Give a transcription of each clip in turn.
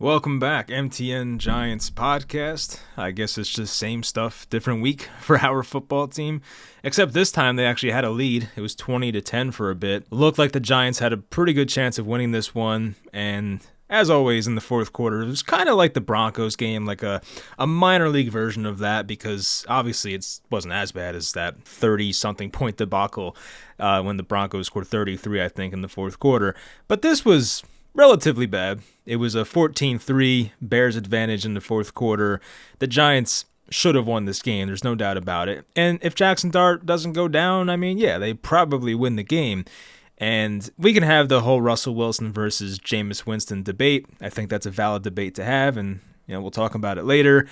Welcome back, MTN Giants podcast. I guess it's just same stuff, different week for our football team. Except this time they actually had a lead. It was 20-10 for a bit. Looked like the Giants had a pretty good chance of winning this one, and as always in the fourth quarter, it was kind of like the Broncos game, like a minor league version of that, because obviously it wasn't as bad as that 30-something point debacle when the Broncos scored 33, I think, in the fourth quarter. But this was relatively bad. It was a 14-3 Bears advantage in the fourth quarter. The Giants should have won this game. There's no doubt about it. And if Jackson Dart doesn't go down, I mean, yeah, they probably win the game. And we can have the whole Russell Wilson versus Jameis Winston debate. I think that's a valid debate to have, and we'll talk about it later.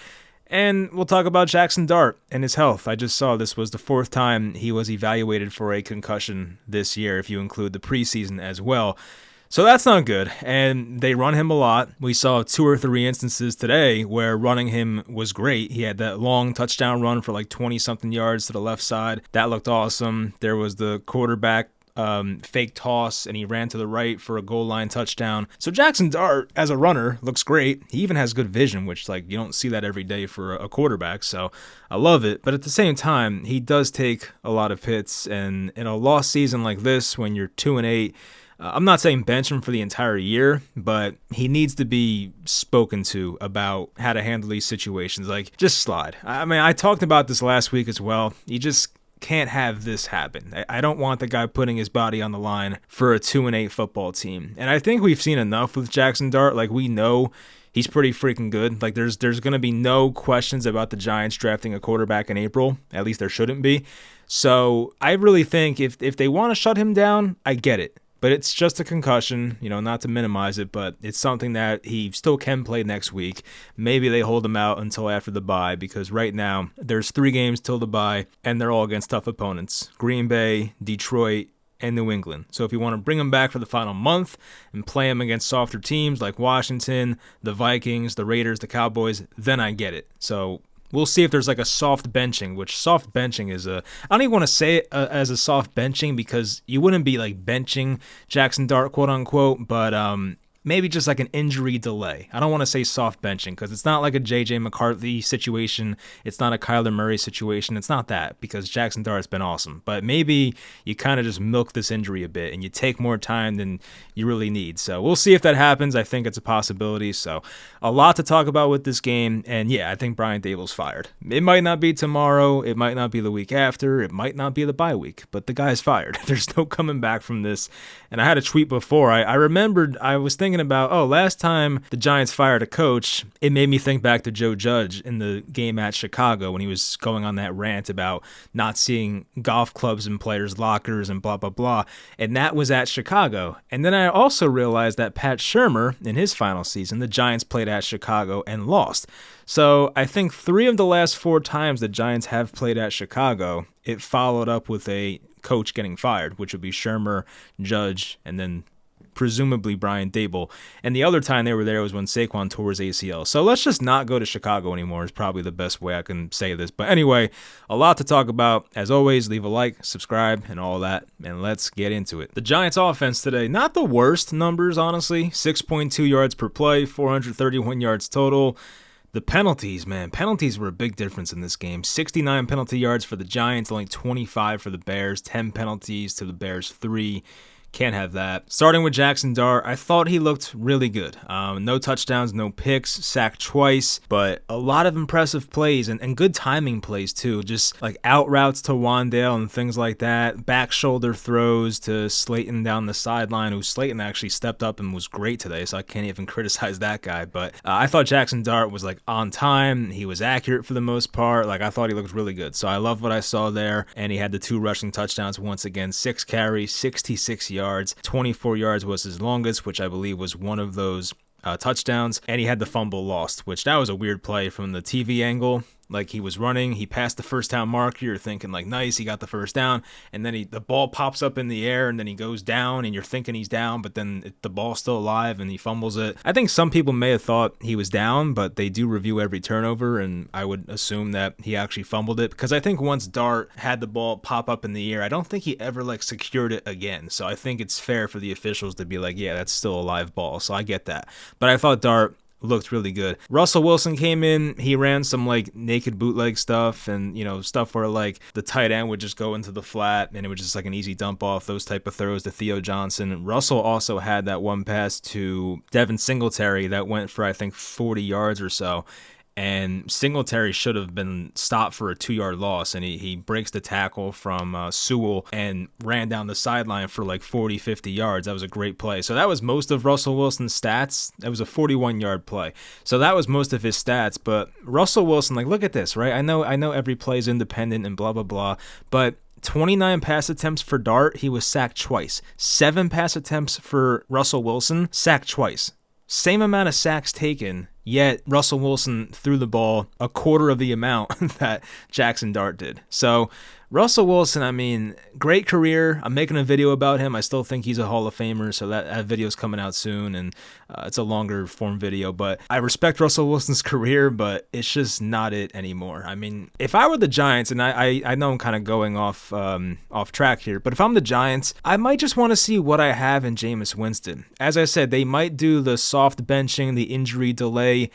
And we'll talk about Jackson Dart and his health. I just saw this was the fourth time he was evaluated for a concussion this year, if you include the preseason as well. So that's not good, and they run him a lot. We saw 2 or 3 instances today where running him was great. He had that long touchdown run for like 20-something yards to the left side. That looked awesome. There was the quarterback fake toss, and he ran to the right for a goal line touchdown. So Jackson Dart, as a runner, looks great. He even has good vision, which you don't see that every day for a quarterback, so I love it. But at the same time, he does take a lot of hits, and in a lost season like this, when you're 2-8, I'm not saying bench him for the entire year, but he needs to be spoken to about how to handle these situations. Just slide. I mean, I talked about this last week as well. You just can't have this happen. I don't want the guy putting his body on the line for a 2-8 football team. And I think we've seen enough with Jackson Dart. We know he's pretty freaking good. There's going to be no questions about the Giants drafting a quarterback in April. At least there shouldn't be. So I really think if they want to shut him down, I get it. But it's just a concussion, not to minimize it, but it's something that he still can play next week. Maybe they hold him out until after the bye, because right now there's 3 games till the bye, and they're all against tough opponents: Green Bay, Detroit, and New England. So if you want to bring him back for the final month and play him against softer teams like Washington, the Vikings, the Raiders, the Cowboys, then I get it. So we'll see if there's a soft benching, which soft benching is I don't even want to say it as a soft benching, because you wouldn't be benching Jackson Dart, quote unquote, but maybe just an injury delay. I don't want to say soft benching, because it's not like a J.J. McCarthy situation. It's not a Kyler Murray situation. It's not that, because Jackson Dart's been awesome. But maybe you kind of just milk this injury a bit and you take more time than you really need. So we'll see if that happens. I think it's a possibility. So a lot to talk about with this game. And yeah, I think Brian Daboll's fired. It might not be tomorrow. It might not be the week after. It might not be the bye week. But the guy's fired. There's no coming back from this. And I had a tweet before. I remembered, I was thinking about, last time the Giants fired a coach, it made me think back to Joe Judge in the game at Chicago when he was going on that rant about not seeing golf clubs in players' lockers and blah, blah, blah. And that was at Chicago. And then I also realized that Pat Shurmur, in his final season, the Giants played at Chicago and lost. So I think 3 of the last 4 times the Giants have played at Chicago, it followed up with a coach getting fired, which would be Shurmur, Judge, and then presumably Brian Daboll. And the other time they were there was when Saquon tore his ACL. So let's just not go to Chicago anymore is probably the best way I can say this. But anyway, a lot to talk about. As always, leave a like, subscribe, and all that, and let's get into it. The Giants offense today, not the worst numbers, honestly. 6.2 yards per play, 431 yards total. The penalties, man. Penalties were a big difference in this game. 69 penalty yards for the Giants, only 25 for the Bears. 10 penalties to the Bears' 3. Can't have that. Starting with Jackson Dart, I thought he looked really good. No touchdowns, no picks, sacked twice, but a lot of impressive plays and good timing plays too. Just out routes to Wandale and things like that. Back shoulder throws to Slayton down the sideline, who Slayton actually stepped up and was great today, so I can't even criticize that guy. But I thought Jackson Dart was on time. He was accurate for the most part. I thought he looked really good. So I love what I saw there. And he had the 2 rushing touchdowns once again. 6 carries, 66 yards. 24 yards was his longest, which I believe was one of those touchdowns. And he had the fumble lost, which that was a weird play from the TV angle. He was running, he passed the first down mark, you're thinking nice, he got the first down, and then the ball pops up in the air, and then he goes down, and you're thinking he's down, but then the ball's still alive, and he fumbles it. I think some people may have thought he was down, but they do review every turnover, and I would assume that he actually fumbled it, because I think once Dart had the ball pop up in the air, I don't think he ever secured it again, so I think it's fair for the officials to be yeah, that's still a live ball, so I get that. But I thought Dart looked really good. Russell Wilson came in, he ran some like naked bootleg stuff and, stuff where like the tight end would just go into the flat and it was just like an easy dump off, those type of throws to Theo Johnson. Russell also had that one pass to Devin Singletary that went for, I think, 40 yards or so. And Singletary should have been stopped for a 2-yard loss, and he breaks the tackle from Sewell and ran down the sideline for like 40, 50 yards. That was a great play. So that was most of Russell Wilson's stats. That was a 41-yard play. So that was most of his stats. But Russell Wilson, like, look at this, right? I know every play is independent and blah, blah, blah, but 29 pass attempts for Dart, he was sacked twice. 7 pass attempts for Russell Wilson, sacked twice. Same amount of sacks taken, yet Russell Wilson threw the ball a quarter of the amount that Jackson Dart did. So Russell Wilson, I mean, great career. I'm making a video about him. I still think he's a Hall of Famer, so that video's coming out soon, and it's a longer form video. But I respect Russell Wilson's career, but it's just not it anymore. I mean, if I were the Giants, and I know I'm kind of going off track here, but if I'm the Giants, I might just want to see what I have in Jameis Winston. As I said, they might do the soft benching, the injury delay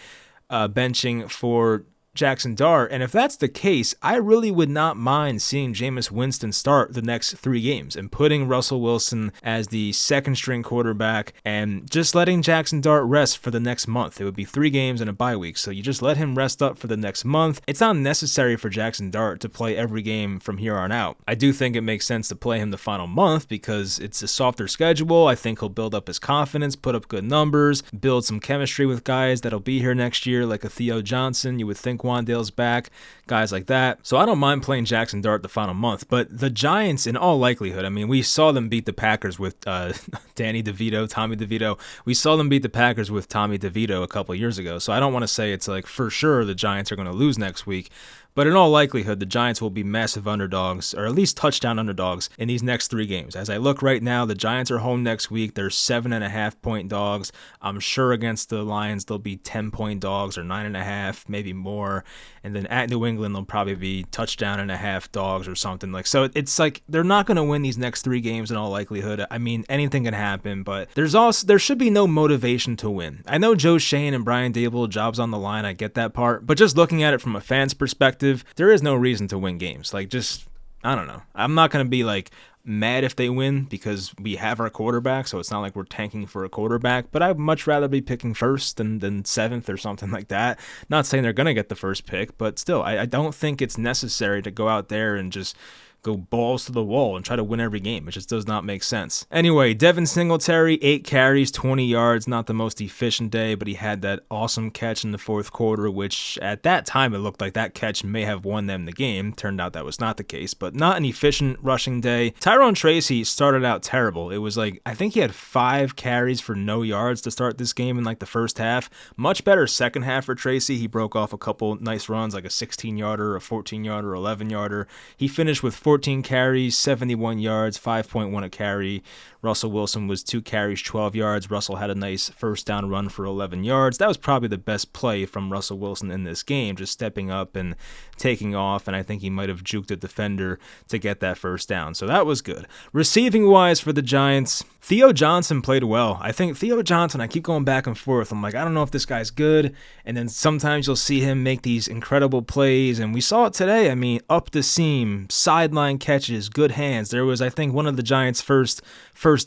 benching for Jackson Dart, and if that's the case, I really would not mind seeing Jameis Winston start the next 3 games and putting Russell Wilson as the second string quarterback and just letting Jackson Dart rest for the next month. It would be 3 games and a bye week, so you just let him rest up for the next month. It's not necessary for Jackson Dart to play every game from here on out. I do think it makes sense to play him the final month because it's a softer schedule. I think he'll build up his confidence, put up good numbers, build some chemistry with guys that'll be here next year, like a Theo Johnson. You would think Wandale's back, guys like that. So I don't mind playing Jackson Dart the final month, but the Giants, in all likelihood, I mean, we saw them beat the Packers with Tommy DeVito. We saw them beat the Packers with Tommy DeVito a couple years ago, so I don't want to say it's like for sure the Giants are going to lose next week. But in all likelihood, the Giants will be massive underdogs, or at least touchdown underdogs, in these next 3 games. As I look right now, the Giants are home next week. They're 7.5-point dogs. I'm sure against the Lions, they'll be 10-point dogs or 9.5, maybe more. And then at New England, they'll probably be touchdown and a half dogs or something. So it's like they're not going to win these next 3 games in all likelihood. I mean, anything can happen, but there should be no motivation to win. I know Joe Shane and Brian Daboll, jobs on the line. I get that part. But just looking at it from a fan's perspective, there is no reason to win games. Like, just, I don't know. I'm not going to be like mad if they win because we have our quarterback, so it's not like we're tanking for a quarterback, but I'd much rather be picking first than 7th or something like that. Not saying they're going to get the first pick, but still, I don't think it's necessary to go out there and just go balls to the wall and try to win every game. It just does not make sense. Anyway, Devin Singletary, 8 carries, 20 yards, not the most efficient day, but he had that awesome catch in the 4th quarter, which at that time it looked like that catch may have won them the game. Turned out that was not the case, but not an efficient rushing day. Tyrone Tracy started out terrible. It was like, I think he had 5 carries for no yards to start this game in like the first half. Much better second half for Tracy. He broke off a couple nice runs, like a 16-yarder, a 14-yarder, 11-yarder. He finished with 14 carries, 71 yards, 5.1 a carry. Russell Wilson was 2 carries, 12 yards. Russell had a nice first down run for 11 yards. That was probably the best play from Russell Wilson in this game, just stepping up and taking off, and I think he might have juked a defender to get that first down. So that was good. Receiving-wise for the Giants, Theo Johnson played well. I think Theo Johnson, I keep going back and forth. I'm like, I don't know if this guy's good, and then sometimes you'll see him make these incredible plays, and we saw it today. I mean, up the seam, sideline catches, good hands. There was, I think, one of the Giants' first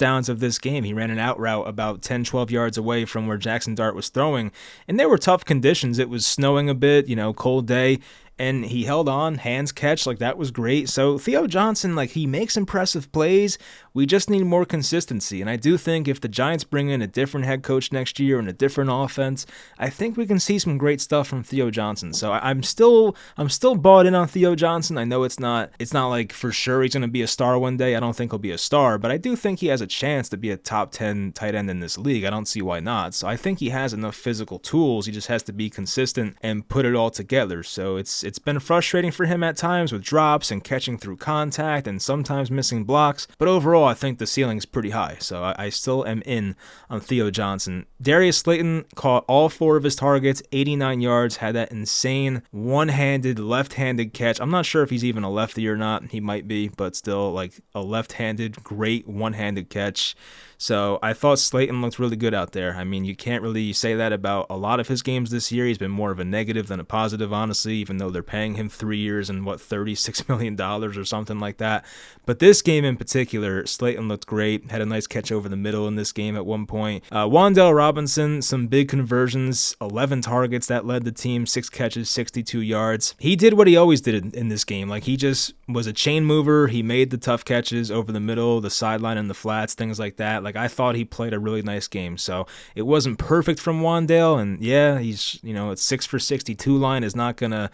downs of this game. He ran an out route about 10, 12 yards away from where Jackson Dart was throwing, and there were tough conditions. It was snowing a bit, cold day, and he held on, hands catch, like that was great. So Theo Johnson, like, he makes impressive plays. We just need more consistency, and I do think if the Giants bring in a different head coach next year and a different offense, I think we can see some great stuff from Theo Johnson. So I'm still bought in on Theo Johnson. I know it's not like for sure he's going to be a star one day. I don't think he'll be a star, but I do think he has a chance to be a top 10 tight end in this league. I don't see why not. So I think he has enough physical tools. He just has to be consistent and put it all together. So it's been frustrating for him at times with drops and catching through contact and sometimes missing blocks, but overall I think the ceiling's pretty high, so I still am in on Theo Johnson. Darius Slayton caught all 4 of his targets, 89 yards, had that insane one-handed, left-handed catch. I'm not sure if he's even a lefty or not. He might be, but still, like, a left-handed, great one-handed catch. So I thought Slayton looked really good out there. I mean, you can't really say that about a lot of his games this year. He's been more of a negative than a positive, honestly, even though they're paying him 3 years and $36 million or something like that. But this game in particular, Slayton looked great, had a nice catch over the middle in this game at one point. Wan'Dale Robinson, some big conversions, 11 targets that led the team, 6 catches, 62 yards. He did what he always did in this game. Like, he just was a chain mover. He made the tough catches over the middle, the sideline and the flats, things like that. Like, I thought he played a really nice game. So it wasn't perfect from Wan'Dale, and yeah, he's, it's 6 for 62 line is not gonna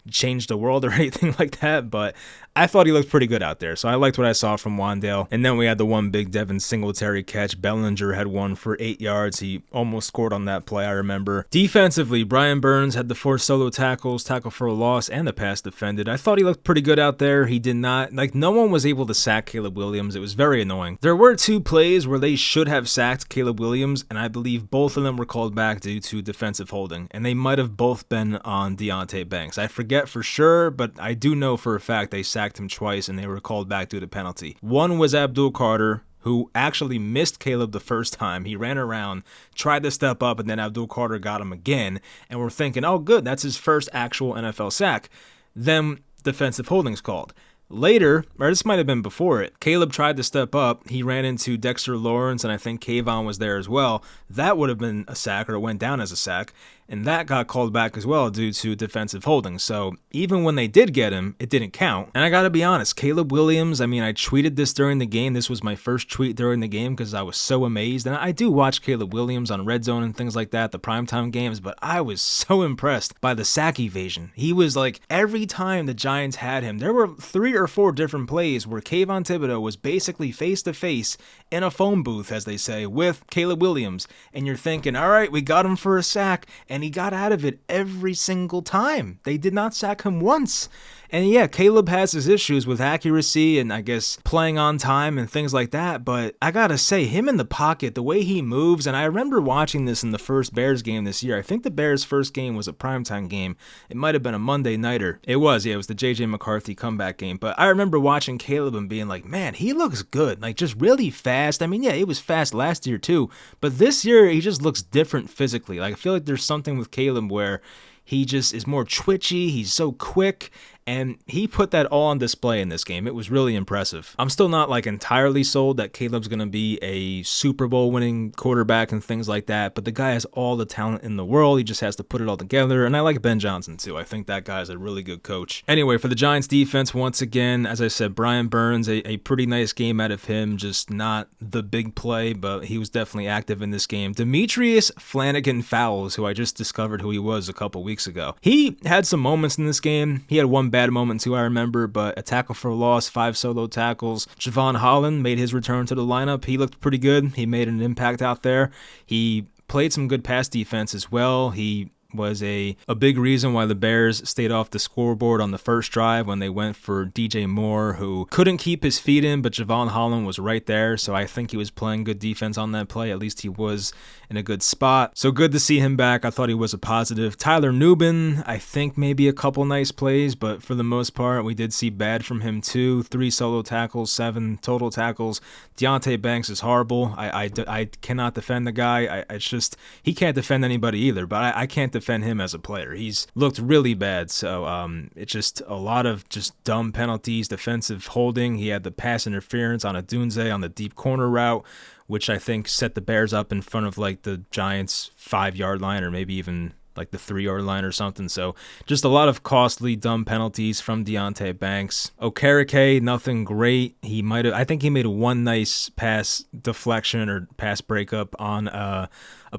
change the world or anything like that, but I thought he looked pretty good out there, so I liked what I saw from Wan'Dale. And then we had the one big Devin Singletary catch. Bellinger had one for 8 yards. He almost scored on that play, I remember. Defensively, Brian Burns had the 4 solo tackles, tackle for a loss, and the pass defended. I thought he looked pretty good out there. He did not, no one was able to sack Caleb Williams. It was very annoying. There were 2 plays where they should have sacked Caleb Williams, and I believe both of them were called back due to defensive holding, and they might have both been on Deonte Banks. I forget for sure, but I do know for a fact they sacked him twice and they were called back due to penalty. One was Abdul Carter, who actually missed Caleb the first time. He ran around, tried to step up, and then Abdul Carter got him again. And we're thinking, oh, good, that's his first actual NFL sack. Then defensive holding's called. Later, or this might have been before it, Caleb tried to step up. He ran into Dexter Lawrence, and I think Kayvon was there as well. That would have been a sack, or it went down as a sack. And that got called back as well due to defensive holding. So even when they did get him, it didn't count. And I gotta be honest, Caleb Williams, I tweeted this during the game. This was my first tweet during the game because I was so amazed. And I do watch Caleb Williams on Red Zone and things like that, the primetime games, but I was so impressed by the sack evasion. He was like, every time the Giants had him, there were 3 or 4 different plays where Kayvon Thibodeaux was basically face to face in a phone booth, as they say, with Caleb Williams. And you're thinking, all right, we got him for a sack. And he got out of it every single time. They did not sack him once. And yeah, Caleb has his issues with accuracy and I guess playing on time and things like that, but I gotta say, him in the pocket, the way he moves, and I remember watching this in the first Bears game this year. I think the Bears' first game was a primetime game. It might have been a Monday nighter. It was the J.J. McCarthy comeback game, but I remember watching Caleb and being like, man, he looks good, just really fast. He was fast last year too, but this year he just looks different physically. I feel like there's something with Caleb where he just is more twitchy, he's so quick, and he put that all on display in this game. It was really impressive. I'm still not entirely sold that Caleb's going to be a Super Bowl winning quarterback and things like that, but the guy has all the talent in the world. He just has to put it all together, and I like Ben Johnson too. I think that guy's a really good coach. Anyway, for the Giants defense, once again, as I said, Brian Burns, a pretty nice game out of him, just not the big play, but he was definitely active in this game. Demetrius Flanagan Fowles, who I just discovered who he was a couple weeks ago. He had some moments in this game. He had one bad moment too, I remember, but a tackle for a loss, 5 solo tackles. Javon Holland made his return to the lineup. He looked pretty good. He made an impact out there. He played some good pass defense as well. He was a big reason why the Bears stayed off the scoreboard on the first drive when they went for DJ Moore, who couldn't keep his feet in, but Javon Holland was right there, so I think he was playing good defense on that play. At least he was in a good spot. So good to see him back. I thought he was a positive. Tyler Nubin, I think maybe a couple nice plays, but for the most part, we did see bad from him too. 3 solo tackles, 7 total tackles. Deonte Banks is horrible. I cannot defend the guy. It's just, he can't defend anybody either, but I can't defend him as a player. He's looked really bad. So it's just a lot of just dumb penalties, defensive holding. He had the pass interference on a Dunze on the deep corner route, which I think set the Bears up in front of the Giants' 5-yard line, or maybe even the 3-yard line or something. So just a lot of costly, dumb penalties from Deonte Banks. Okereke, nothing great. I think he made one nice pass deflection or pass breakup on a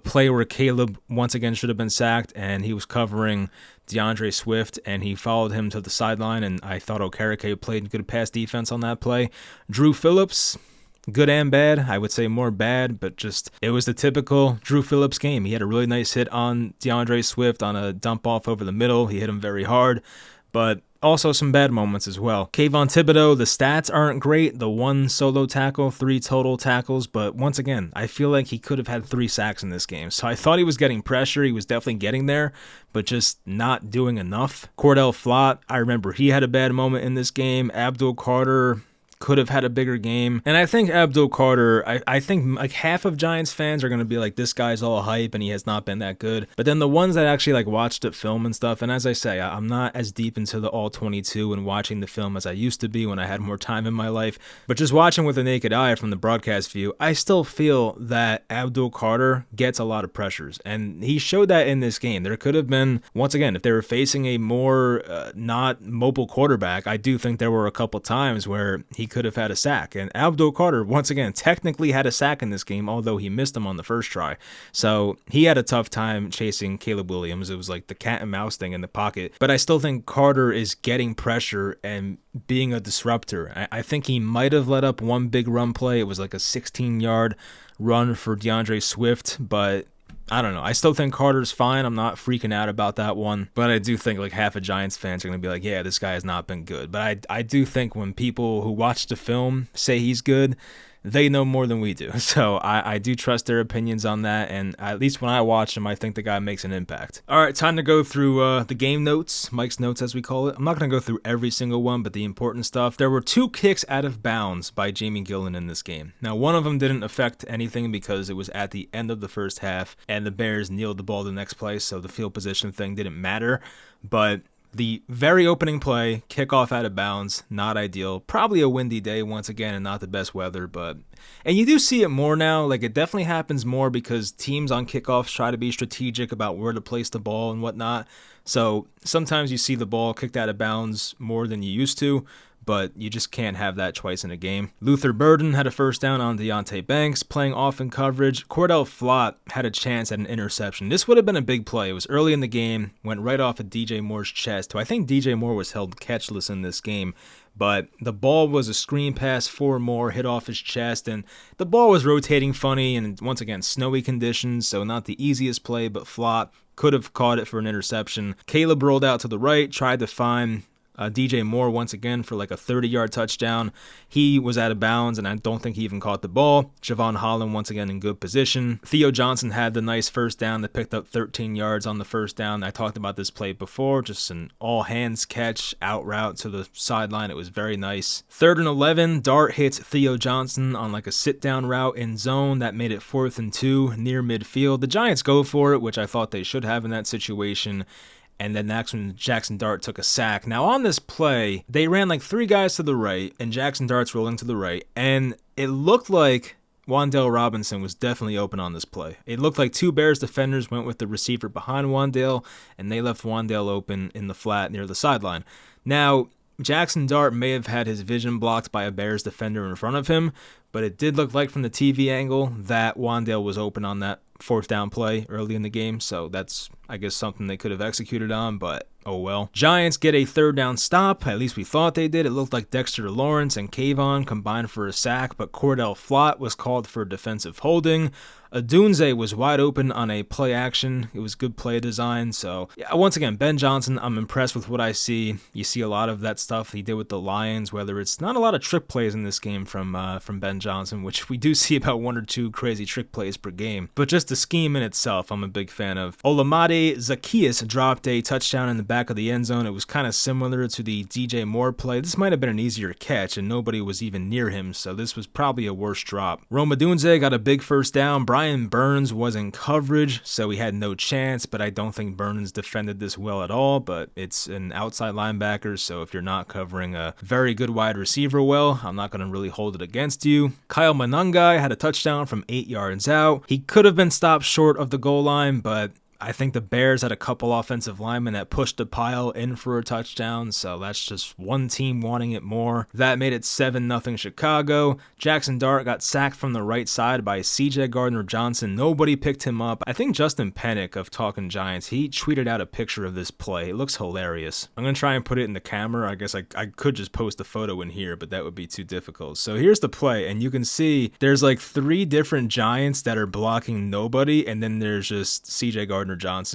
play where Caleb once again should have been sacked, and he was covering DeAndre Swift, and he followed him to the sideline, and I thought Okereke played good pass defense on that play. Drew Phillips, good and bad. I would say more bad, but just it was the typical Drew Phillips game. He had a really nice hit on DeAndre Swift on a dump off over the middle. He hit him very hard, but also some bad moments as well. Kayvon Thibodeaux, the stats aren't great. The 1 solo tackle, 3 total tackles, but once again, I feel like he could have had 3 sacks in this game. So I thought he was getting pressure. He was definitely getting there, but just not doing enough. Cordell Flott, I remember he had a bad moment in this game. Abdul Carter could have had a bigger game. And I think Abdul Carter, I think like half of Giants fans are going to be like, this guy's all hype and he has not been that good. But then the ones that actually like watched it film and stuff, and as I say, I'm not as deep into the all 22 and watching the film as I used to be when I had more time in my life. But just watching with the naked eye from the broadcast view, I still feel that Abdul Carter gets a lot of pressures. And he showed that in this game. There could have been, once again, if they were facing a more not mobile quarterback, I do think there were a couple times where he could have had a sack. And Abdul Carter, once again, technically had a sack in this game, although he missed him on the first try. So he had a tough time chasing Caleb Williams. It was like the cat and mouse thing in the pocket. But I still think Carter is getting pressure and being a disruptor. I think he might have let up one big run play. It was like a 16-yard run for DeAndre Swift, but I don't know. I still think Carter's fine. I'm not freaking out about that one. But I do think like half of Giants fans are going to be like, yeah, this guy has not been good. But I do think when people who watch the film say he's good, they know more than we do. So I do trust their opinions on that. And at least when I watch him, I think the guy makes an impact. All right, time to go through the game notes, Mike's notes as we call it. I'm not going to go through every single one, but the important stuff. There were 2 kicks out of bounds by Jamie Gillen in this game. Now, one of them didn't affect anything because it was at the end of the first half and the Bears kneeled the ball the next play, so the field position thing didn't matter. But the very opening play, kickoff out of bounds, not ideal. Probably a windy day once again and not the best weather, but... And you do see it more now. Like, it definitely happens more because teams on kickoffs try to be strategic about where to place the ball and whatnot. So sometimes you see the ball kicked out of bounds more than you used to, but you just can't have that twice in a game. Luther Burden had a first down on Deonte Banks, playing off in coverage. Cordell Flott had a chance at an interception. This would have been a big play. It was early in the game, went right off of DJ Moore's chest, who I think DJ Moore was held catchless in this game. But the ball was a screen pass for Moore, hit off his chest, and the ball was rotating funny, and once again, snowy conditions, so not the easiest play, but Flott could have caught it for an interception. Caleb rolled out to the right, tried to find DJ Moore once again for like a 30-yard touchdown. He was out of bounds, and I don't think he even caught the ball. Javon Holland once again in good position. Theo Johnson had the nice first down that picked up 13 yards on the first down. I talked about this play before, just an all-hands catch, out route to the sideline. It was very nice. 3rd and 11, Dart hits Theo Johnson on like a sit-down route in zone. That made it 4th and 2 near midfield. The Giants go for it, which I thought they should have in that situation. And then that's when Jackson Dart took a sack. Now on this play, they ran like 3 guys to the right, and Jackson Dart's rolling to the right, and it looked like Wan'Dale Robinson was definitely open on this play. It looked like 2 Bears defenders went with the receiver behind Wan'Dale, and they left Wan'Dale open in the flat near the sideline. Now, Jackson Dart may have had his vision blocked by a Bears defender in front of him, but it did look like from the TV angle that Wan'Dale was open on that 4th down play early in the game, so that's, I guess, something they could have executed on, but oh well. Giants get a 3rd down stop, at least we thought they did. It looked like Dexter Lawrence and Kayvon combined for a sack, but Cordell Flott was called for defensive holding. Adunze was wide open on a play action. It was good play design. So, yeah, once again, Ben Johnson, I'm impressed with what I see. You see a lot of that stuff he did with the Lions, whether it's not a lot of trick plays in this game from Ben Johnson, which we do see about 1 or 2 crazy trick plays per game. But just the scheme in itself, I'm a big fan of. Olamide Zaccheaus dropped a touchdown in the back of the end zone. It was kind of similar to the DJ Moore play. This might have been an easier catch, and nobody was even near him, so this was probably a worse drop. Rome Odunze got a big first down. Brian Burns was in coverage, so he had no chance, but I don't think Burns defended this well at all, but it's an outside linebacker, so if you're not covering a very good wide receiver well, I'm not going to really hold it against you. Kyle Monangai had a touchdown from 8 yards out. He could have been stopped short of the goal line, but I think the Bears had a couple offensive linemen that pushed the pile in for a touchdown, so that's just one team wanting it more. That made it 7-0 Chicago. Jackson Dart got sacked from the right side by CJ Gardner-Johnson. Nobody picked him up. I think Justin Pennick of Talkin' Giants, he tweeted out a picture of this play. It looks hilarious. I'm going to try and put it in the camera. I guess I could just post a photo in here, but that would be too difficult. So here's the play, and you can see there's like 3 different Giants that are blocking nobody, and then there's just CJ Gardner-Johnson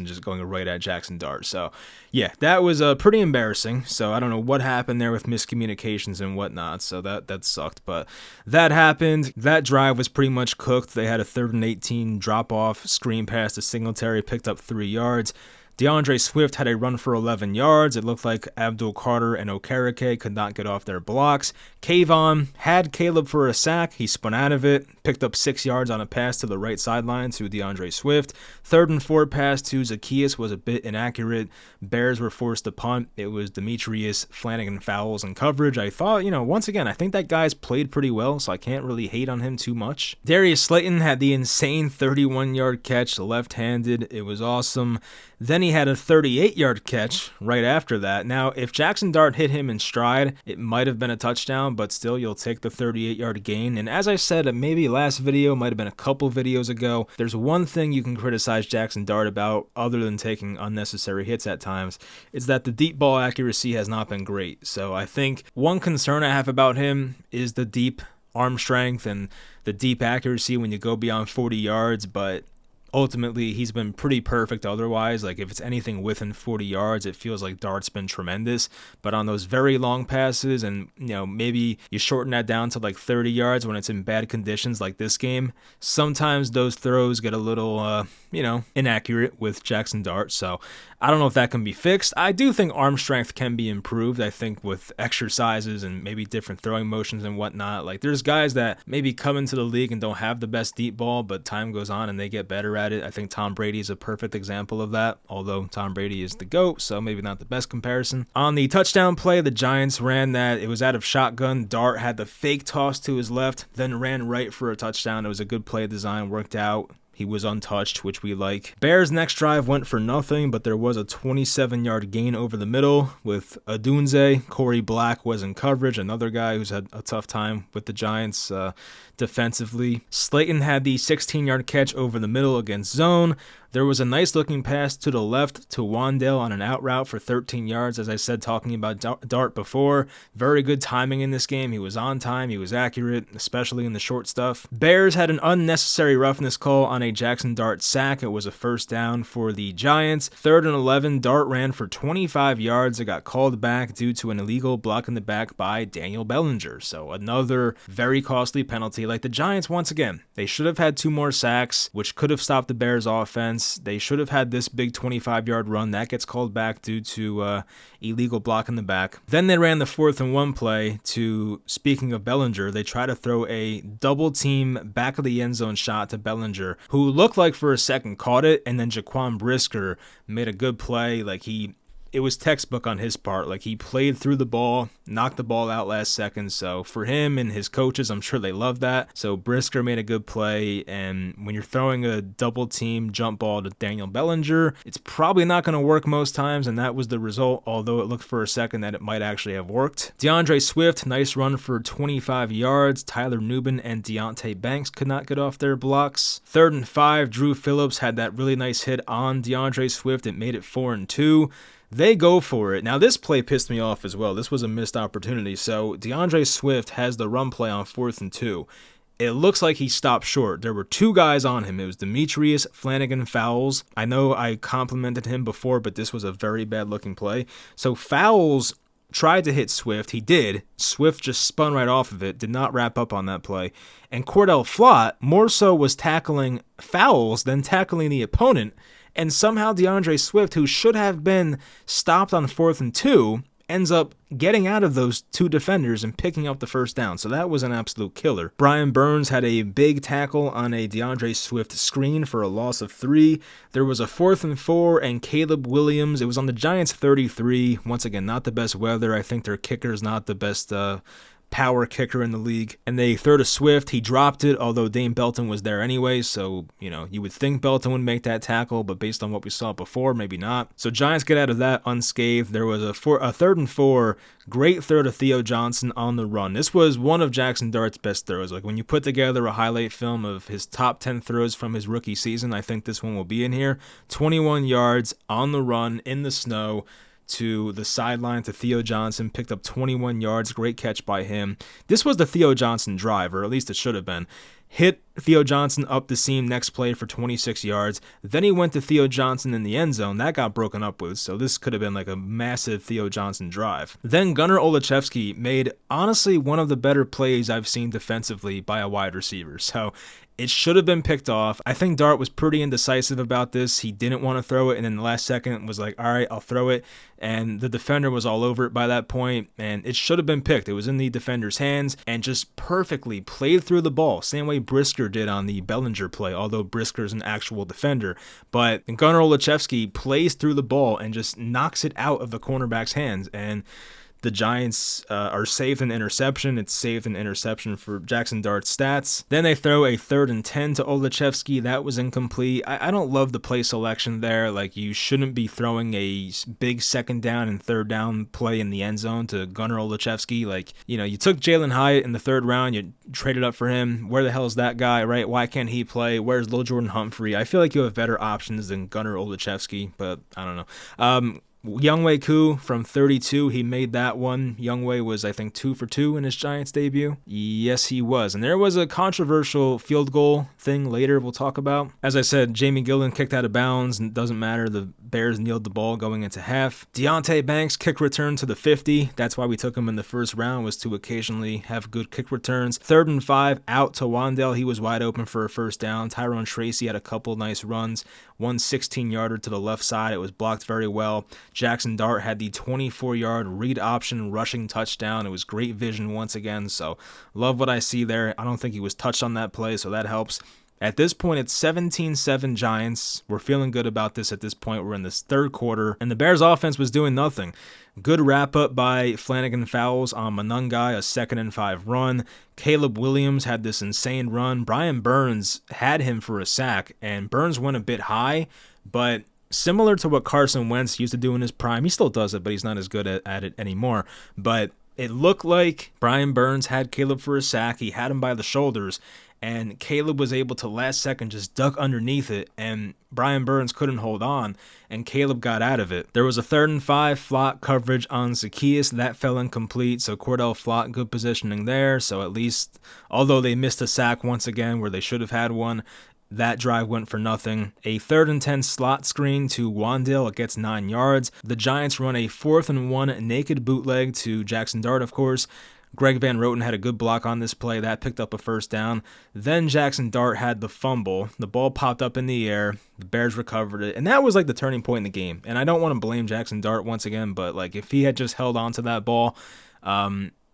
just going right at Jackson Dart. So yeah, that was pretty embarrassing. So I don't know what happened there with miscommunications and whatnot. So that sucked, but that happened. That drive was pretty much cooked. They had a 3rd and 18 drop off screen pass to Singletary, picked up 3 yards. DeAndre Swift had a run for 11 yards. It looked like Abdul Carter and Okereke could not get off their blocks. Kayvon had Caleb for a sack. He spun out of it, picked up 6 yards on a pass to the right sideline to DeAndre Swift. 3rd and 4 pass to Zacchaeus was a bit inaccurate. Bears were forced to punt. It was Demetrius Flanagan fouls and coverage. I thought, once again, I think that guy's played pretty well, so I can't really hate on him too much. Darius Slayton had the insane 31-yard catch, left-handed. It was awesome. Then he had a 38-yard catch right after that. Now, if Jackson Dart hit him in stride, it might have been a touchdown, but still, you'll take the 38-yard gain. And as I said, maybe last video, might have been a couple videos ago, there's one thing you can criticize Jackson Dart about other than taking unnecessary hits at times, is that the deep ball accuracy has not been great. So I think one concern I have about him is the deep arm strength and the deep accuracy when you go beyond 40 yards, but ultimately, he's been pretty perfect otherwise. Like, if it's anything within 40 yards, it feels like Dart's been tremendous. But on those very long passes, and, maybe you shorten that down to like 30 yards when it's in bad conditions like this game, sometimes those throws get a little, inaccurate with Jackson Dart. So I don't know if that can be fixed. I do think arm strength can be improved. I think with exercises and maybe different throwing motions and whatnot. Like, there's guys that maybe come into the league and don't have the best deep ball, but time goes on and they get better at it. I think Tom Brady is a perfect example of that, although Tom Brady is the GOAT, so maybe not the best comparison. On the touchdown play, the Giants ran that. It was out of shotgun. Dart had the fake toss to his left, then ran right for a touchdown. It was a good play design, worked out. He was untouched, which we like. Bears' next drive went for nothing, but there was a 27-yard gain over the middle with Adunze. Corey Black was in coverage, another guy who's had a tough time with the Giants defensively. Slayton had the 16-yard catch over the middle against zone. There was a nice-looking pass to the left to Wandale on an out route for 13 yards, as I said, talking about Dart before. Very good timing in this game. He was on time. He was accurate, especially in the short stuff. Bears had an unnecessary roughness call on a Jackson Dart sack. It was a first down for the Giants. 3rd and 11, Dart ran for 25 yards. It got called back due to an illegal block in the back by Daniel Bellinger. So another very costly penalty. Like the Giants, once again, they should have had 2 more sacks, which could have stopped the Bears' offense. They should have had this big 25-yard run. That gets called back due to illegal block in the back. Then they ran the 4th and 1 play to, speaking of Bellinger, they tried to throw a double team back of the end zone shot to Bellinger, who looked like for a second caught it, and then Jaquan Brisker made a good play. It was textbook on his part. Like, he played through the ball, knocked the ball out last second. So for him and his coaches, I'm sure they love that. So Brisker made a good play. And when you're throwing a double team jump ball to Daniel Bellinger, it's probably not going to work most times. And that was the result, although it looked for a second that it might actually have worked. DeAndre Swift, nice run for 25 yards. Tyler Nubin and Deontay Banks could not get off their blocks. 3rd and 5, Drew Phillips had that really nice hit on DeAndre Swift. It made it 4 and 2. They go for it. Now, this play pissed me off as well. This was a missed opportunity. So DeAndre Swift has the run play on 4th and 2. It looks like he stopped short. There were 2 guys on him. It was Demetrius Flanagan Fowles. I know I complimented him before, but this was a very bad-looking play. So Fowles tried to hit Swift. He did. Swift just spun right off of it, did not wrap up on that play. And Cordell Flott more so was tackling Fowles than tackling the opponent. And somehow DeAndre Swift, who should have been stopped on 4th and 2, ends up getting out of those 2 defenders and picking up the first down. So that was an absolute killer. Brian Burns had a big tackle on a DeAndre Swift screen for a loss of 3. There was a 4th and 4, and Caleb Williams, it was on the Giants 33. Once again, not the best weather. I think their kicker is not the best power kicker in the league, and they throw to Swift. He dropped it, although Dane Belton was there anyway, so you would think Belton would make that tackle, but based on what we saw before, maybe not. So Giants get out of that unscathed. There was a 3rd and 4, great throw to Theo Johnson on the run. This was one of Jackson Dart's best throws. Like, when you put together a highlight film of his top 10 throws from his rookie season, I think this one will be in here. 21 yards on the run in the snow to the sideline to Theo Johnson, picked up 21 yards, great catch by him. This was the Theo Johnson drive, or at least it should have been. Hit Theo Johnson up the seam next play for 26 yards. Then he went to Theo Johnson in the end zone. That got broken up with, so this could have been like a massive Theo Johnson drive. Then Gunnar Olszewski made, honestly, one of the better plays I've seen defensively by a wide receiver. So It should have been picked off. I think Dart was pretty indecisive about this. He didn't want to throw it, and in the last second was like, all right, I'll throw it. And the defender was all over it by that point, and it should have been picked. It was in the defender's hands and just perfectly played through the ball, same way Brisker did on the Bellinger play, although Brisker's an actual defender. But Gunnar Olszewski plays through the ball and just knocks it out of the cornerback's hands, and the Giants are saved an interception. It's saved an interception for Jackson Dart's stats. Then they throw a 3rd and 10 to Olszewski. That was incomplete. I don't love the play selection there. Like, you shouldn't be throwing a big 2nd down and 3rd down play in the end zone to Gunnar Olszewski. Like, you took Jalen Hyatt in the 3rd round. You traded up for him. Where the hell is that guy, right? Why can't he play? Where's Lil Jordan Humphrey? I feel like you have better options than Gunnar Olszewski, but I don't know. Younghoe Koo from 32, he made that one. Younghoe was, I think, 2 for 2 in his Giants debut. Yes, he was. And there was a controversial field goal thing later we'll talk about. As I said, Jamie Gillen kicked out of bounds, and it doesn't matter. The Bears kneeled the ball going into half. Deonte Banks kick return to the 50. That's why we took him in the first round, was to occasionally have good kick returns. 3rd and 5, out to Wandale. He was wide open for a first down. Tyrone Tracy had a couple nice runs. One 16-yarder to the left side. It was blocked very well. Jackson Dart had the 24-yard read option rushing touchdown. It was great vision once again, so love what I see there. I don't think he was touched on that play, so that helps. At this point, it's 17-7 Giants. We're feeling good about this at this point. We're in this 3rd quarter, and the Bears offense was doing nothing. Good wrap-up by Flanagan Fowles on Monungai, a 2nd and 5 run. Caleb Williams had this insane run. Brian Burns had him for a sack, and Burns went a bit high, but similar to what Carson Wentz used to do in his prime, he still does it, but he's not as good at it anymore. But it looked like Brian Burns had Caleb for a sack. He had him by the shoulders, and Caleb was able to last second just duck underneath it, and Brian Burns couldn't hold on, and Caleb got out of it. There was a 3rd and 5 Flott coverage on Zacchaeus. That fell incomplete, so Cordell Flott, good positioning there. So at least, although they missed a sack once again where they should have had one, that drive went for nothing. A 3rd and 10 slot screen to Wandale. It gets 9 yards. The Giants run a 4th and 1 naked bootleg to Jackson Dart, of course. Greg Van Roten had a good block on this play. That picked up a first down. Then Jackson Dart had the fumble. The ball popped up in the air. The Bears recovered it. And that was like the turning point in the game. And I don't want to blame Jackson Dart once again, but like if he had just held on to that ball,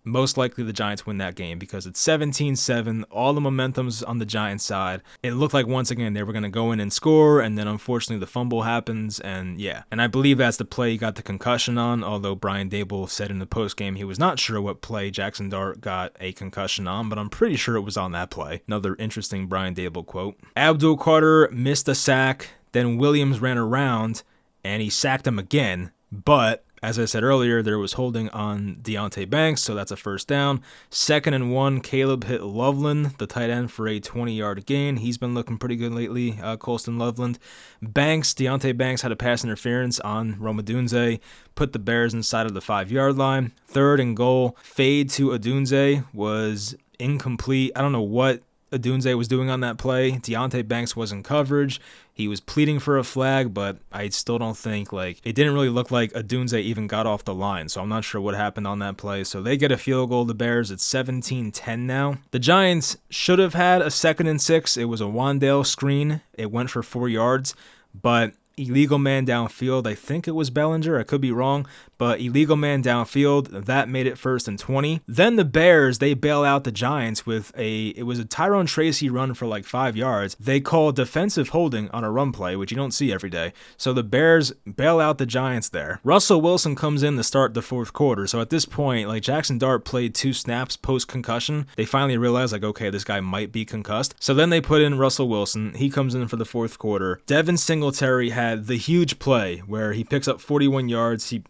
most likely the Giants win that game because it's 17-7. All the momentum's on the Giants side. It looked like once again they were going to go in and score, and then unfortunately the fumble happens, and yeah. And I believe that's the play he got the concussion on, although Brian Daboll said in the postgame he was not sure what play Jackson Dart got a concussion on, but I'm pretty sure it was on that play. Another interesting Brian Daboll quote. Abdul Carter missed a sack, then Williams ran around, and he sacked him again, but as I said earlier, there was holding on Deonte Banks, so that's a first down. 2nd and 1, Caleb hit Loveland, the tight end, for a 20-yard gain. He's been looking pretty good lately, Colston Loveland. Deonte Banks had a pass interference on Rome Odunze, put the Bears inside of the 5-yard line. 3rd and goal, fade to Odunze was incomplete. I don't know what Odunze was doing on that play. Deonte Banks was in coverage. He was pleading for a flag, but I still don't think, it didn't really look like Odunze even got off the line, so I'm not sure what happened on that play. So they get a field goal, the Bears. It's 17-10 now. The Giants should have had a 2nd and 6. It was a Wandale screen. It went for 4 yards, but illegal man downfield. I think it was Bellinger. I could be wrong, but illegal man downfield. That made it 1st and 20. Then the Bears, they bail out the Giants with it was a Tyrone Tracy run for 5 yards. They call defensive holding on a run play, which you don't see every day. So the Bears bail out the Giants there. Russell Wilson comes in to start the 4th quarter. So at this point, Jackson Dart played 2 snaps post-concussion. They finally realized, okay, this guy might be concussed. So then they put in Russell Wilson. He comes in for the 4th quarter. Devin Singletary had the huge play where he picks up 41 yards. He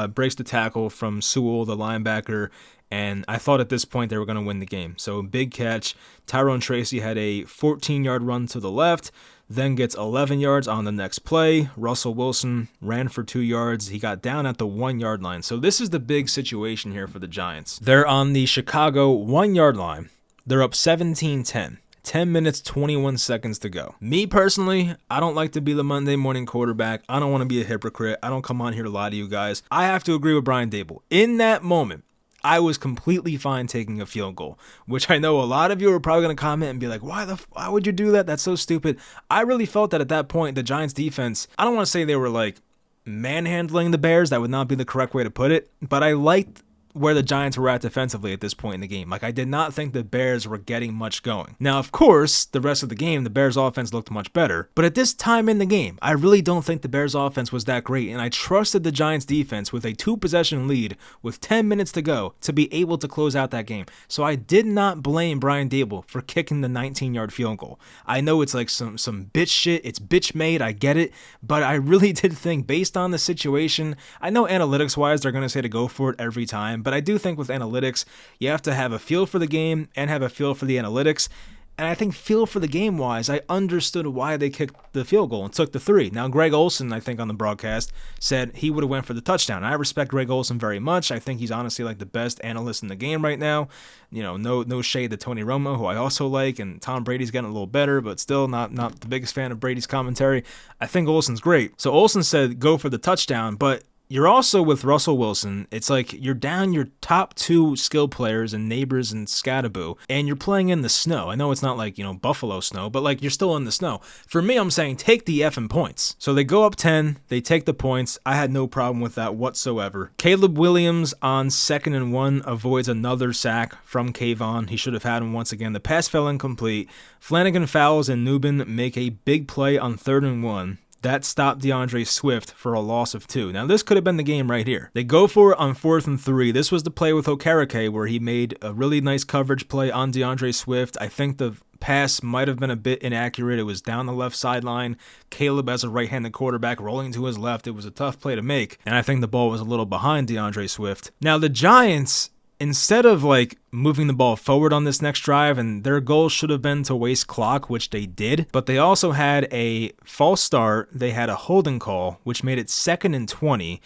breaks the tackle from Sewell, the linebacker, and I thought at this point they were going to win the game. So big catch. Tyrone Tracy had a 14-yard run to the left, then gets 11 yards on the next play. Russell Wilson ran for 2 yards. He got down at the 1-yard line. So this is the big situation here for the Giants. They're on the Chicago 1-yard line. They're up 17-10. 10 minutes, 21 seconds to go. Me personally, I don't like to be the Monday morning quarterback. I don't want to be a hypocrite. I don't come on here to lie to you guys. I have to agree with Brian Daboll. In that moment, I was completely fine taking a field goal, which I know a lot of you are probably going to comment and be like, why would you do that? That's so stupid. I really felt that at that point, the Giants defense, I don't want to say they were like manhandling the Bears. That would not be the correct way to put it, but I liked where the Giants were at defensively at this point in the game. Like, I did not think the Bears were getting much going. Now, of course, the rest of the game, the Bears offense looked much better, but at this time in the game, I really don't think the Bears offense was that great, and I trusted the Giants defense with a 2-possession lead with 10 minutes to go to be able to close out that game. So I did not blame Brian Daboll for kicking the 19-yard field goal. I know it's like some bitch shit, it's bitch made, I get it, but I really did think based on the situation, I know analytics-wise they're going to say to go for it every time, but I do think with analytics, you have to have a feel for the game and have a feel for the analytics. And I think feel for the game wise, I understood why they kicked the field goal and took the 3. Now, Greg Olsen, I think on the broadcast, said he would have went for the touchdown. I respect Greg Olsen very much. I think he's honestly like the best analyst in the game right now. You know, no shade to Tony Romo, who I also like, and Tom Brady's getting a little better, but still not the biggest fan of Brady's commentary. I think Olsen's great. So Olsen said go for the touchdown, but you're also with Russell Wilson. It's like you're down your top 2 skill players and Neighbors and Scattaboo, and you're playing in the snow. I know it's not like, Buffalo snow, but like you're still in the snow. For me, I'm saying take the effing points. So they go up 10, they take the points. I had no problem with that whatsoever. Caleb Williams on 2nd and 1 avoids another sack from Kayvon. He should have had him once again. The pass fell incomplete. Flanagan fouls and Nubin make a big play on 3rd and 1. That stopped DeAndre Swift for a loss of 2. Now, this could have been the game right here. They go for it on 4th and 3. This was the play with Okereke where he made a really nice coverage play on DeAndre Swift. I think the pass might have been a bit inaccurate. It was down the left sideline. Caleb as a right-handed quarterback rolling to his left. It was a tough play to make, and I think the ball was a little behind DeAndre Swift. Now, the Giants, instead of like moving the ball forward on this next drive, and their goal should have been to waste clock, which they did, but they also had a false start. They had a holding call, which made it 2nd and 20.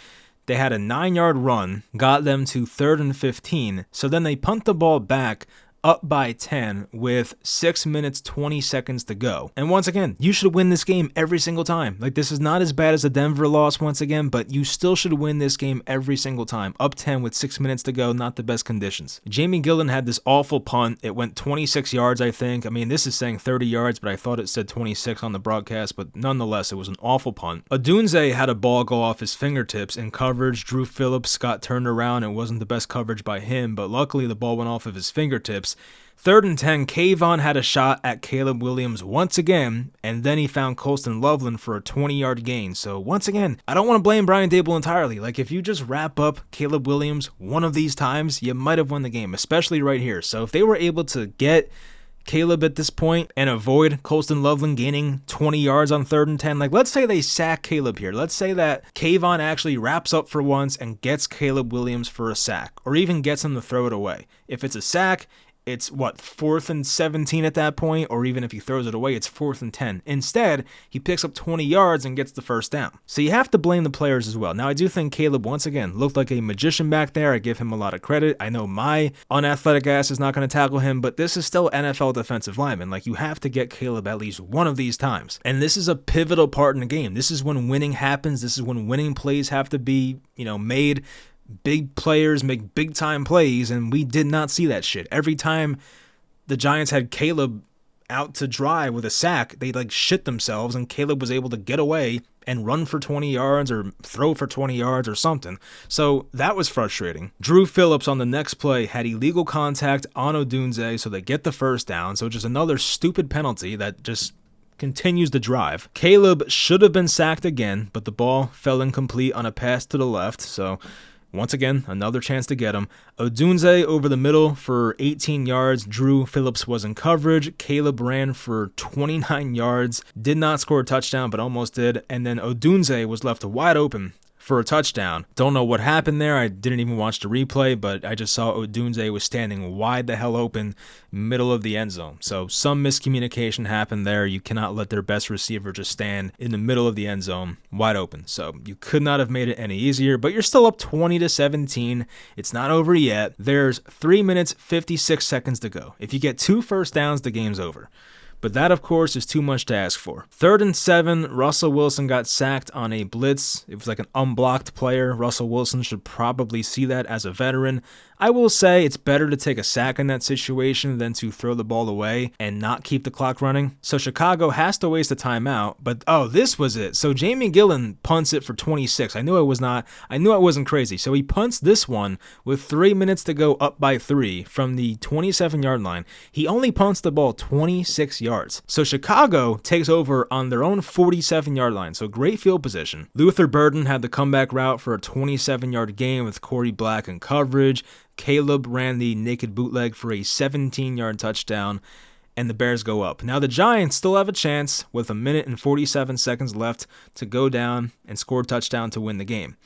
They had a 9-yard run, got them to 3rd and 15. So then they punt the ball back up by 10 with 6 minutes, 20 seconds to go. And once again, you should win this game every single time. Like, this is not as bad as the Denver loss once again, but you still should win this game every single time. Up 10 with 6 minutes to go, not the best conditions. Jamie Gillen had this awful punt. It went 26 yards, I think. I mean, this is saying 30 yards, but I thought it said 26 on the broadcast, but nonetheless, it was an awful punt. Odunze had a ball go off his fingertips in coverage. Drew Phillips got turned around. It wasn't the best coverage by him, but luckily the ball went off of his fingertips. 3rd and 10, Kayvon had a shot at Caleb Williams once again, and then he found Colston Loveland for a 20-yard gain. So once again, I don't want to blame Brian Daboll entirely. Like, if you just wrap up Caleb Williams one of these times, you might have won the game, especially right here. So if they were able to get Caleb at this point and avoid Colston Loveland gaining 20 yards on 3rd and 10. Like, let's say they sack Caleb here. Let's say that Kayvon actually wraps up for once and gets Caleb Williams for a sack, or even gets him to throw it away. If it's a sack, it's 4th and 17 at that point, or even if he throws it away, it's 4th and 10. Instead, he picks up 20 yards and gets the first down. So you have to blame the players as well. Now, I do think Caleb, once again, looked like a magician back there. I give him a lot of credit. I know my unathletic ass is not going to tackle him, but this is still NFL defensive lineman. Like, you have to get Caleb at least one of these times. And this is a pivotal part in the game. This is when winning happens. This is when winning plays have to be, made. Big players make big time plays, and we did not see that shit. Every time the Giants had Caleb out to dry with a sack, they shit themselves, and Caleb was able to get away and run for 20 yards or throw for 20 yards or something. So that was frustrating. Drew Phillips on the next play had illegal contact on Odunze, so they get the first down. So just another stupid penalty that just continues the drive. Caleb should have been sacked again, but the ball fell incomplete on a pass to the left, so once again, another chance to get him. Odunze over the middle for 18 yards. Drew Phillips was in coverage. Caleb ran for 29 yards. Did not score a touchdown, but almost did. And then Odunze was left wide open for a touchdown. Don't know what happened there. I didn't even watch the replay, but I just saw Odunze was standing wide the hell open, middle of the end zone. So some miscommunication happened there. You cannot let their best receiver just stand in the middle of the end zone, wide open. So you could not have made it any easier, but you're still up 20-17. It's not over yet. There's 3 minutes, 56 seconds to go. If you get 2 first downs, the game's over. but that, of course, is too much to ask for. 3rd and 7, Russell Wilson got sacked on a blitz. It was like an unblocked player. Russell Wilson should probably see that as a veteran. I will say it's better to take a sack in that situation than to throw the ball away and not keep the clock running. So Chicago has to waste a timeout, but this was it. So Jamie Gillen punts it for 26. I knew I wasn't crazy. So he punts this one with 3 minutes to go, up by 3 from the 27-yard line. He only punts the ball 26 yards. So Chicago takes over on their own 47-yard line. So great field position. Luther Burden had the comeback route for a 27-yard gain with Corey Black in coverage. Caleb ran the naked bootleg for a 17-yard touchdown, and the Bears go up. Now the Giants still have a chance with 1 minute and 47 seconds left to go down and score a touchdown to win the game.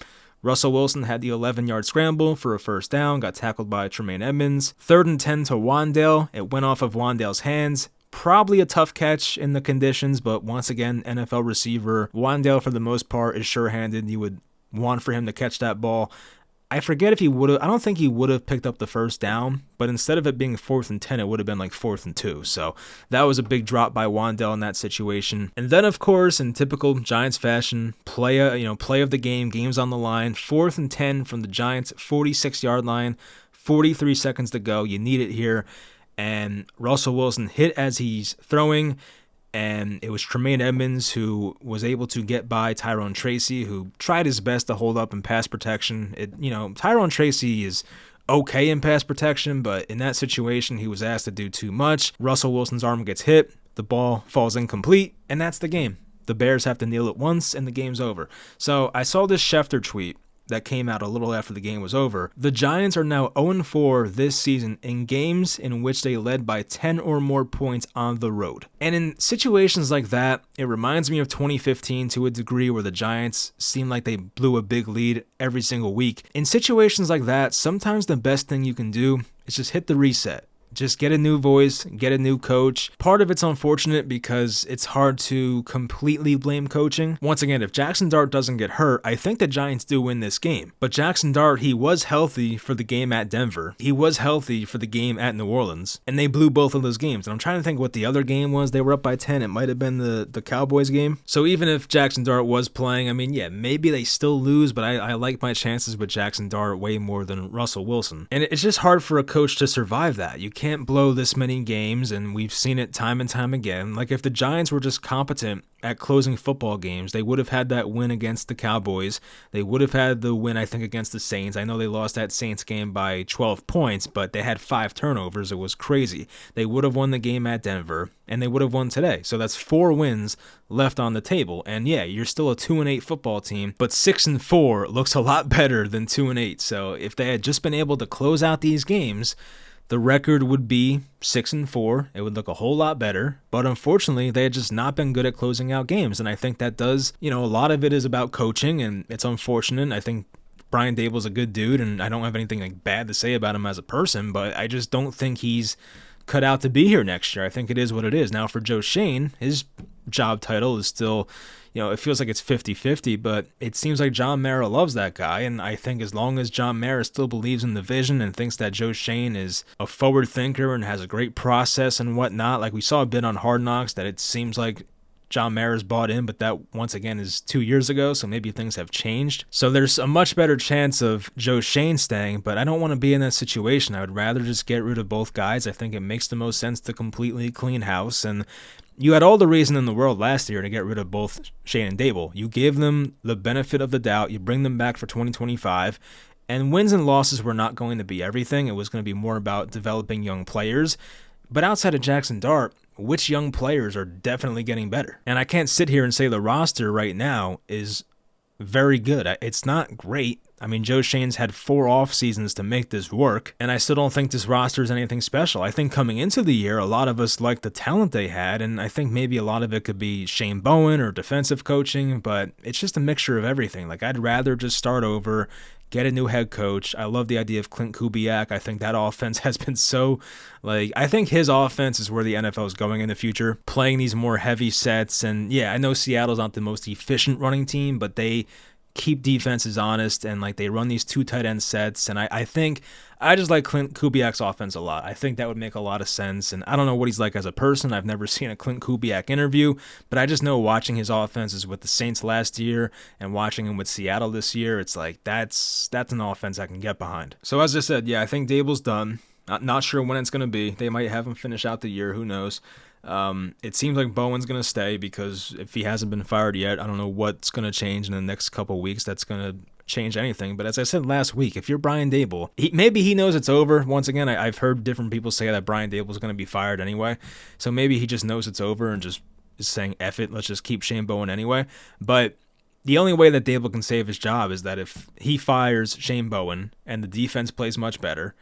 Russell Wilson had the 11-yard scramble for a first down, got tackled by Tremaine Edmonds. 3rd and 10 to Wan'Dale. It went off of Wan'Dale's hands. Probably a tough catch in the conditions, but once again, NFL receiver. Wan'Dale, for the most part, is sure-handed. You would want for him to catch that ball. I forget if he would have, I don't think he would have picked up the first down, but instead of it being 4th and 10, it would have been like 4th and 2. So that was a big drop by Wan'Dale in that situation. And then, of course, in typical Giants fashion, play of the game, game's on the line. 4th and 10 from the Giants 46-yard line, 43 seconds to go. You need it here. And Russell Wilson hit as he's throwing. And it was Tremaine Edmonds who was able to get by Tyrone Tracy, who tried his best to hold up in pass protection. Tyrone Tracy is okay in pass protection, but in that situation, he was asked to do too much. Russell Wilson's arm gets hit, the ball falls incomplete, and that's the game. The Bears have to kneel it once, and the game's over. So I saw this Schefter tweet that came out a little after the game was over. The Giants are now 0-4 this season in games in which they led by 10 or more points on the road. And in situations like that, it reminds me of 2015 to a degree, where the Giants seemed like they blew a big lead every single week. In situations like that, sometimes the best thing you can do is just hit the reset. Just get a new voice, get a new coach. Part of it's unfortunate because it's hard to completely blame coaching. Once again, if Jackson Dart doesn't get hurt, I think the Giants do win this game. But Jackson Dart, he was healthy for the game at Denver. He was healthy for the game at New Orleans. And they blew both of those games. And I'm trying to think what the other game was. They were up by 10. It might have been the Cowboys game. So even if Jackson Dart was playing, maybe they still lose, but I like my chances with Jackson Dart way more than Russell Wilson. And it's just hard for a coach to survive that. You can't blow this many games, and we've seen it time and time again. Like, if the Giants were just competent at closing football games, they would have had that win against the Cowboys. They would have had the win, I think, against the Saints. I know they lost that Saints game by 12 points, but they had 5 turnovers. It was crazy. They would have won the game at Denver, and they would have won today. So that's 4 wins left on the table. And yeah, you're still a 2-8 football team, but 6-4 looks a lot better than 2-8. So if they had just been able to close out these games, the record would be 6-4. It would look a whole lot better. But unfortunately, they had just not been good at closing out games. And I think that does, a lot of it is about coaching, and it's unfortunate. I think Brian Daboll's a good dude, and I don't have anything bad to say about him as a person, but I just don't think he's cut out to be here next year. I think it is what it is. Now, for Joe Schoen, his job title is still, it feels like it's 50-50, but it seems like John Mara loves that guy, and I think as long as John Mara still believes in the vision and thinks that Joe Schoen is a forward thinker and has a great process and whatnot, like we saw a bit on Hard Knocks that it seems like John Mara's bought in, but that, once again, is 2 years ago, so maybe things have changed. So there's a much better chance of Joe Schoen staying, but I don't want to be in that situation. I would rather just get rid of both guys. I think it makes the most sense to completely clean house, and you had all the reason in the world last year to get rid of both Schoen and Daboll. You gave them the benefit of the doubt. You bring them back for 2025, and wins and losses were not going to be everything. It was going to be more about developing young players. But outside of Jackson Dart, which young players are definitely getting better? And I can't sit here and say the roster right now is very good. It's not great. Joe Schoen's had 4 off seasons to make this work, and I still don't think this roster is anything special. I think coming into the year, a lot of us liked the talent they had, and I think maybe a lot of it could be Shane Bowen or defensive coaching, but it's just a mixture of everything. Like, I'd rather just start over, get a new head coach. I love the idea of Clint Kubiak. I think that offense has been so, I think his offense is where the NFL is going in the future, playing these more heavy sets. And yeah, I know Seattle's not the most efficient running team, but they keep defenses honest, and like they run these 2 tight end sets. And I think I just like Clint Kubiak's offense a lot. I think that would make a lot of sense. And I don't know what he's like as a person. I've never seen a Clint Kubiak interview, but I just know watching his offenses with the Saints last year and watching him with Seattle this year, it's like that's an offense I can get behind. So as I said, yeah, I think Daboll's done. Not sure when it's going to be. They might have him finish out the year. Who knows? It seems like Bowen's going to stay because if he hasn't been fired yet, I don't know what's going to change in the next couple of weeks that's going to change anything. But as I said last week, if you're Brian Daboll, maybe he knows it's over. Once again, I've heard different people say that Brian Daboll's going to be fired anyway. So maybe he just knows it's over and just is saying, F it, let's just keep Shane Bowen anyway. But the only way that Daboll can save his job is that if he fires Shane Bowen and the defense plays much better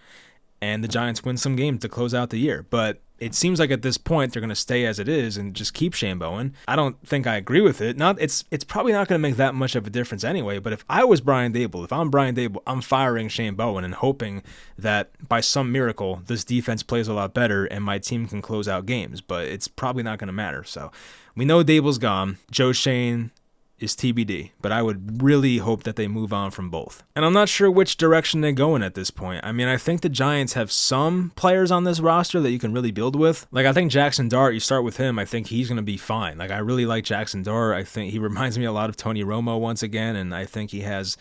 and the Giants win some games to close out the year. But it seems like at this point they're going to stay as it is and just keep Shane Bowen. I don't think I agree with it. It's probably not going to make that much of a difference anyway, but if I was Brian Daboll, if I'm Brian Daboll, I'm firing Shane Bowen and hoping that by some miracle this defense plays a lot better and my team can close out games, but it's probably not going to matter. So we know Daboll's gone. Joe Shane is TBD, but I would really hope that they move on from both. And I'm not sure which direction they go in at this point. I mean, I think the Giants have some players on this roster that you can really build with. Like, I think Jackson Dart, you start with him, I think he's going to be fine. Like, I really like Jackson Dart. I think he reminds me a lot of Tony Romo once again, and I think he has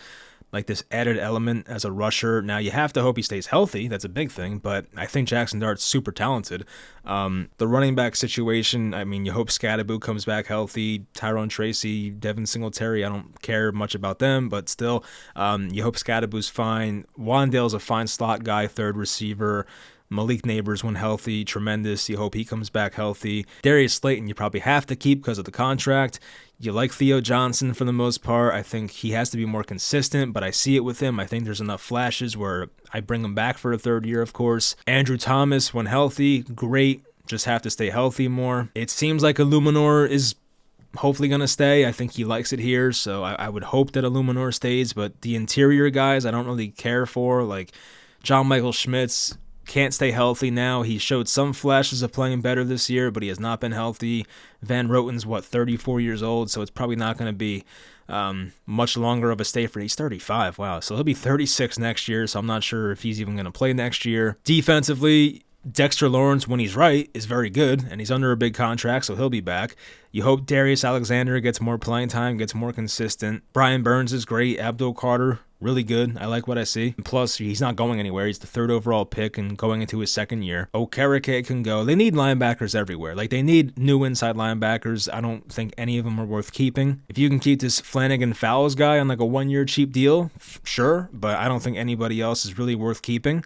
like this added element as a rusher. Now, you have to hope he stays healthy. That's a big thing, but I think Jackson Dart's super talented. The running back situation, I mean, you hope Scadaboo comes back healthy. Tyrone Tracy, Devin Singletary, I don't care much about them, but still, you hope Scadaboo's fine. Wandale's a fine slot guy, third receiver. Malik Neighbors, when healthy, tremendous. You hope he comes back healthy. Darius Slayton, you probably have to keep because of the contract. You like Theo Johnson for the most part. I think he has to be more consistent, but I see it with him. I think there's enough flashes where I bring him back for a third year, of course. Andrew Thomas, when healthy, great. Just have to stay healthy more. It seems like Illuminor is hopefully going to stay. I think he likes it here, so I would hope that Illuminor stays, but the interior guys I don't really care for, like John Michael Schmitz can't stay healthy now. He showed some flashes of playing better this year, but he has not been healthy. Van Roten's, 34 years old, so it's probably not going to be much longer of a stay for. He's 35, wow. So he'll be 36 next year, so I'm not sure if he's even going to play next year. Defensively, Dexter Lawrence, when he's right, is very good, and he's under a big contract, so he'll be back. You hope Darius Alexander gets more playing time, gets more consistent. Brian Burns is great. Abdul Carter, really good. I like what I see. Plus, he's not going anywhere. He's the third overall pick and going into his second year. Okereke can go. They need linebackers everywhere. Like, they need new inside linebackers. I don't think any of them are worth keeping. If you can keep this Flanagan Fowles guy on like a 1-year cheap deal, sure, but I don't think anybody else is really worth keeping.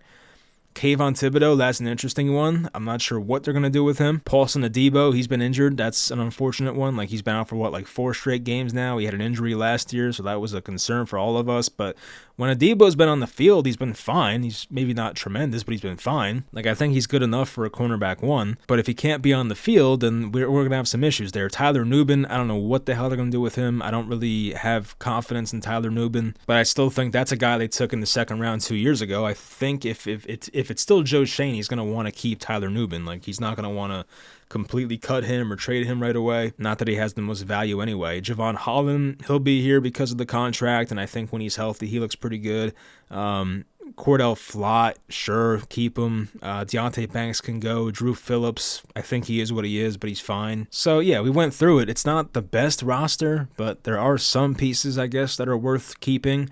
Kayvon Thibodeau, that's an interesting one. I'm not sure what they're going to do with him. Paulson Adebo, he's been injured. That's an unfortunate one. Like, he's been out for 4 straight games now. He had an injury last year, so that was a concern for all of us. But when Adebo's been on the field, he's been fine. He's maybe not tremendous, but he's been fine. Like, I think he's good enough for a cornerback 1. But if he can't be on the field, then we're going to have some issues there. Tyler Nubin, I don't know what the hell they're going to do with him. I don't really have confidence in Tyler Nubin, but I still think that's a guy they took in the second round 2 years ago. I think if it's still Joe Shane, he's going to want to keep Tyler Nubin. Like, he's not going to want to completely cut him or trade him right away. Not that he has the most value anyway. Javon Holland, he'll be here because of the contract, and I think when he's healthy, he looks pretty good. Cordell Flott, sure, keep him. Deontay Banks can go. Drew Phillips, I think he is what he is, but he's fine. So, yeah, we went through it. It's not the best roster, but there are some pieces, I guess, that are worth keeping.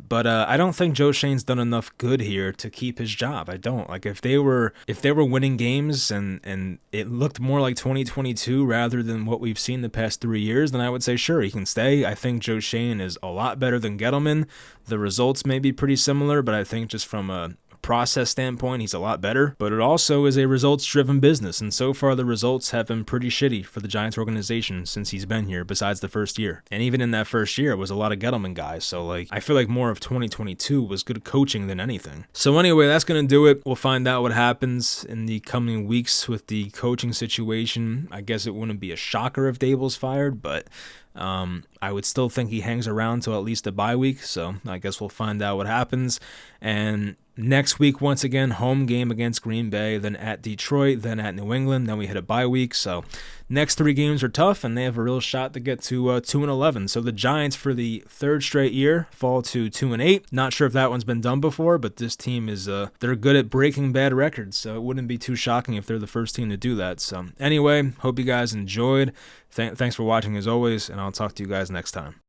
But I don't think Joe Shane's done enough good here to keep his job. I don't. Like, if they were winning games and it looked more like 2022 rather than what we've seen the past 3 years, then I would say sure, he can stay. I think Joe Shane is a lot better than Gettleman. The results may be pretty similar, but I think just from a process standpoint, he's a lot better, but it also is a results-driven business, and so far the results have been pretty shitty for the Giants organization since he's been here, besides the first year. And even in that first year, it was a lot of Gettleman guys, so like I feel like more of 2022 was good coaching than anything. So anyway, that's going to do it. We'll find out what happens in the coming weeks with the coaching situation. I guess it wouldn't be a shocker if Daboll's fired, but I would still think he hangs around till at least the bye week, so I guess we'll find out what happens. And Next week, once again, home game against Green Bay, then at Detroit, then at New England, then we hit a bye week. So next 3 games are tough, and they have a real shot to get to 2-11. So the Giants, for the 3rd straight year, fall to 2-8. Not sure if that one's been done before, but this team is they're good at breaking bad records, so it wouldn't be too shocking if they're the first team to do that. So anyway, hope you guys enjoyed. Thanks for watching as always, and I'll talk to you guys next time.